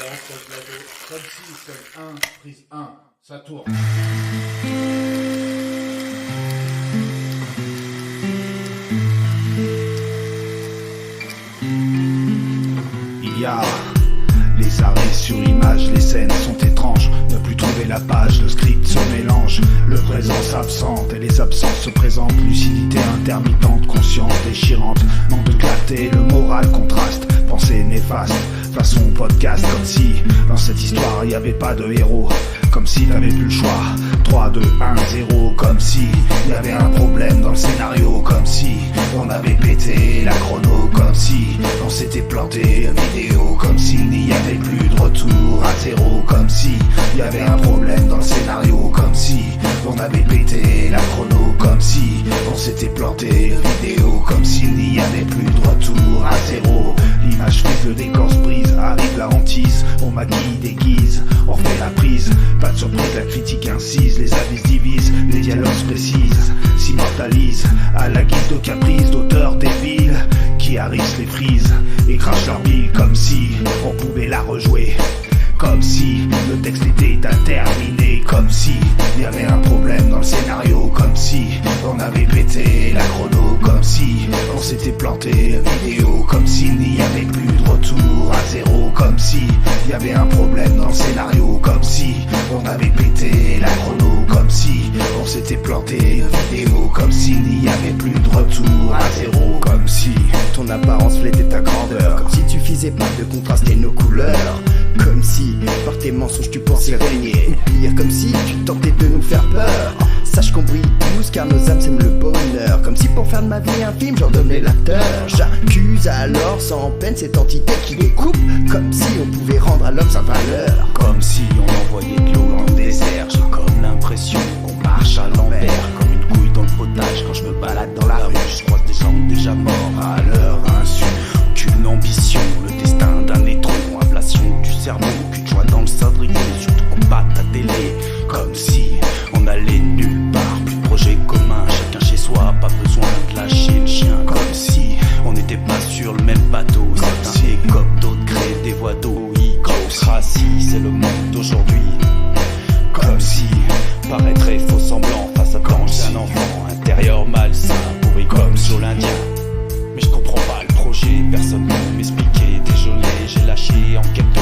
direct sur le plateau. Comme si, seul 1, prise 1, ça tourne. Il y a les arrêts sur image, les scènes sont étranges. Ne plus trouver la page, le script se mélange. Le présent s'absente et les absences se présentent. Lucidité intermittente, conscience déchirante. Manque de clarté, le moral contraste. Pensée néfaste, façon podcast. Comme si dans cette histoire il y avait pas de héros. Comme si t'avais plus le choix. 3, 2, 1, 0. Comme si il y avait un problème dans le scénario. Comme si on avait pété la chrono. Comme si on s'était planté vidéo. Comme s'il n'y avait plus de retour à zéro. Comme si il y avait un problème dans le scénario. Comme si on avait pété la chrono. Comme si on s'était planté vidéo. Comme s'il n'y avait plus de retour à zéro. L'image frise, le décor se brise. Arrive la hantise, on maquille, déguise. On refait la prise, pas de surprise, la critique incise. Les avis divisent, les dialogues se précisent. S'immortalisent à la guise de caprice d'auteurs débiles qui harissent les frises et crachent leur bile. Comme si on pouvait la rejouer. Comme si le texte était interminé. Comme si il y avait un problème dans le scénario. Comme si on avait pété la chrono. Comme si on s'était planté vidéo. Comme s'il n'y avait plus de retour à zéro. Comme si il y avait un problème dans le scénario. Comme si on avait pété la chrono. Comme si on s'était planté vidéo. Comme s'il n'y avait plus de retour à zéro. Comme si ton apparence flétait ta grandeur. Comme si tu faisais pas de contraster nos couleurs. Comme si par tes mensonges tu pensais régner. Pire, comme si tu tentais de nous faire peur. Sache qu'on brille tous car nos âmes s'aiment le bonheur. Comme si pour faire de ma vie un film j'en devenais l'acteur. J'accuse alors sans peine cette entité qui découpe. Comme si on pouvait rendre à l'homme sa valeur. Comme si on envoyait de l'eau dans le désert. J'ai comme l'impression qu'on marche à l'envers. Comme une couille dans le potage quand je me balade dans la rue. Je croise des gens déjà morts à leur insu. Aucune ambition, le destin d'un étron. Ablation du cerveau, cul de joie dans le cendrier. Surtout combat ta télé. Comme si on allait nulle part. Plus de projet commun, chacun chez soi. Pas besoin de lâcher le chien. Comme si on n'était pas sur le même bateau. Certains écopent, d'autres créent des voies d'eau. Ostracie, c'est le monde d'aujourd'hui. Comme si paraîtrait faux semblant face à planche d'un enfant. Intérieur malsain, pourri comme sur l'Indien. Mais je comprends pas le projet, personne ne m'expliquer. Désolé, j'ai lâché en quelques